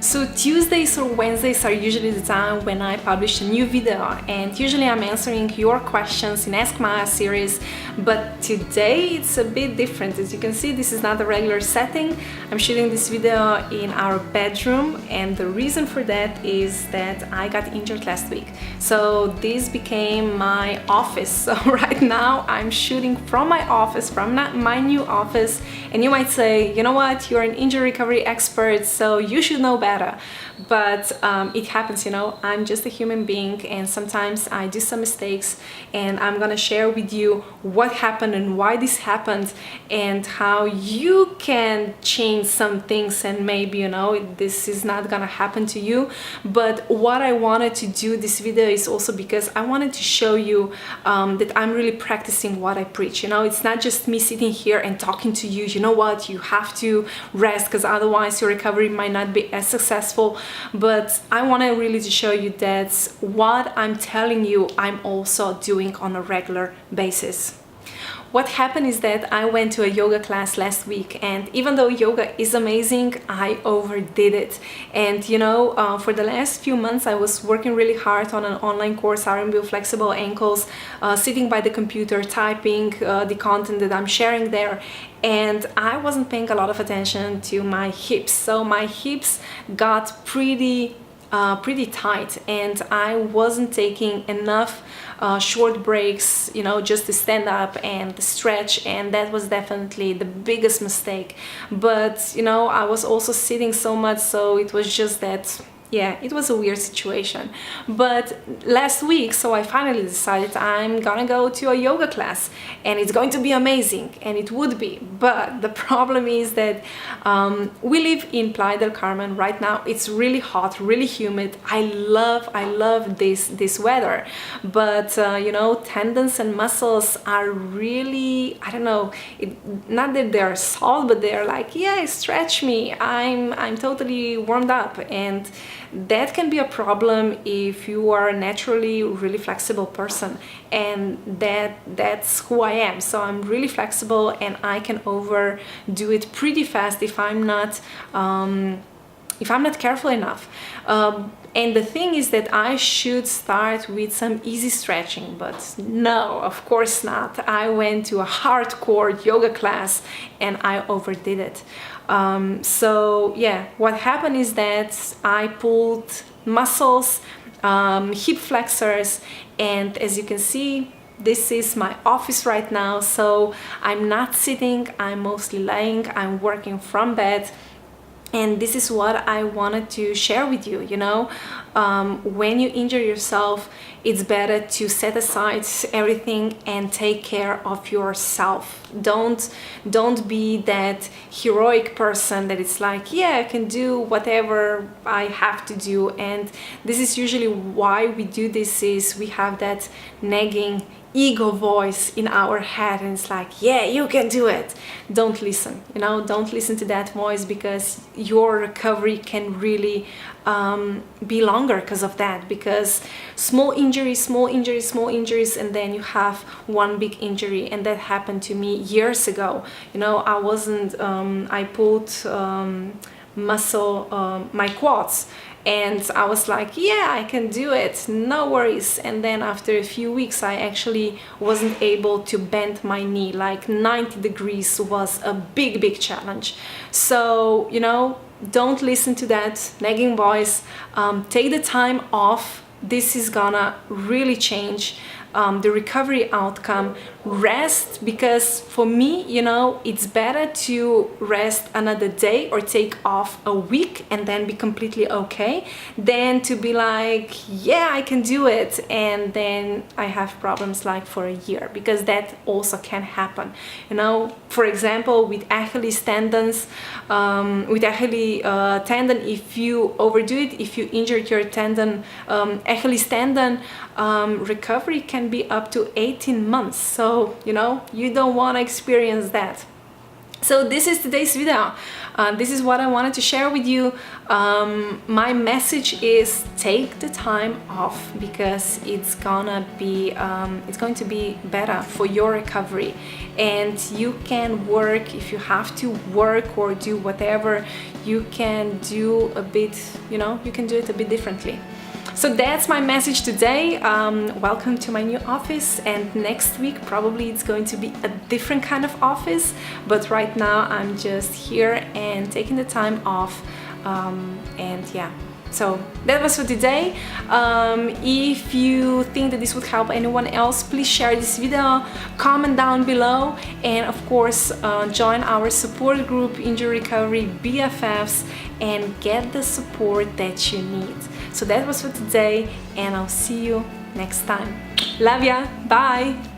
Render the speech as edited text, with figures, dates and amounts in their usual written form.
So Tuesdays or Wednesdays are usually the time when I publish a new video, and usually I'm answering your questions in Ask Maya series, but today it's a bit different. As you can see, this is not a regular setting. I'm shooting this video in our bedroom, and the reason for that is that I got injured last week. So this became my office. So right now I'm shooting from my office, from my new office, and you might say, you know what, you're an injury recovery expert, so you should know better. But it happens, you know, I'm just a human being, and sometimes I do some mistakes, and I'm gonna share with you what happened and why this happened and how you can change some things, and maybe, you know, this is not gonna happen to you. But what I wanted to do this video is also because I wanted to show you that I'm really practicing what I preach. You know, it's not just me sitting here and talking to you, you know what, you have to rest because otherwise your recovery might not be as successful. But I wanted really to show you that what I'm telling you, I'm also doing on a regular basis. What happened is that I went to a yoga class last week, and even though yoga is amazing, I overdid it. And you know, for the last few months I was working really hard on an online course, R&B Flexible Ankles, sitting by the computer, typing the content that I'm sharing there, and I wasn't paying a lot of attention to my hips. So my hips got pretty tight, and I wasn't taking enough short breaks, you know, just to stand up and stretch, and that was definitely the biggest mistake. But you know, I was also sitting so much, so it was just that, yeah, it was a weird situation. But last week, so I finally decided I'm gonna go to a yoga class, and it's going to be amazing, and it would be. But the problem is that we live in Playa del Carmen right now. It's really hot, really humid. I love this weather, but you know, tendons and muscles are really, I don't know, not that they're soft, but they're like, yeah, stretch me, I'm totally warmed up. And that can be a problem if you are a naturally really flexible person, and that's who I am. So I'm really flexible, and I can overdo it pretty fast if I'm not careful enough. And the thing is that I should start with some easy stretching, but no, of course not. I went to a hardcore yoga class and I overdid it. So yeah, what happened is that I pulled muscles, hip flexors, and as you can see, this is my office right now. So I'm not sitting, I'm mostly lying, I'm working from bed. And this is what I wanted to share with you. You know, when you injure yourself, it's better to set aside everything and take care of yourself. Don't be that heroic person that it's like, yeah, I can do whatever I have to do. And this is usually why we do this, is we have that nagging ego voice in our head, and it's like, yeah, you can do it. Don't listen, you know, don't listen to that voice, because your recovery can really be longer because of that. Because small injuries, and then you have one big injury. And that happened to me years ago. You know, I pulled muscle, my quads, and I was like, yeah, I can do it, no worries. And then after a few weeks, I actually wasn't able to bend my knee. Like 90 degrees was a big challenge. So, you know, don't listen to that nagging voice. Take the time off. This is gonna really change the recovery outcome. Rest, because for me, you know, it's better to rest another day or take off a week and then be completely okay, than to be like, yeah, I can do it, and then I have problems like for a year, because that also can happen. You know, for example, with Achilles tendons, tendon, if you overdo it, if you injured your tendon, Achilles tendon, recovery can be up to 18 months. So, you know, you don't want to experience that. So this is today's video. This is what I wanted to share with you. My message is take the time off, because it's going to be better for your recovery, and you can work. If you have to work or do whatever, you can do a bit, you can do it a bit differently. So that's my message today. Welcome to my new office, and next week probably it's going to be a different kind of office, but right now I'm just here and taking the time off, and yeah. So that was for today. If you think that this would help anyone else, please share this video, comment down below, and of course join our support group, Injury Recovery BFFs, and get the support that you need. So that was for today, and I'll see you next time. Love ya, bye!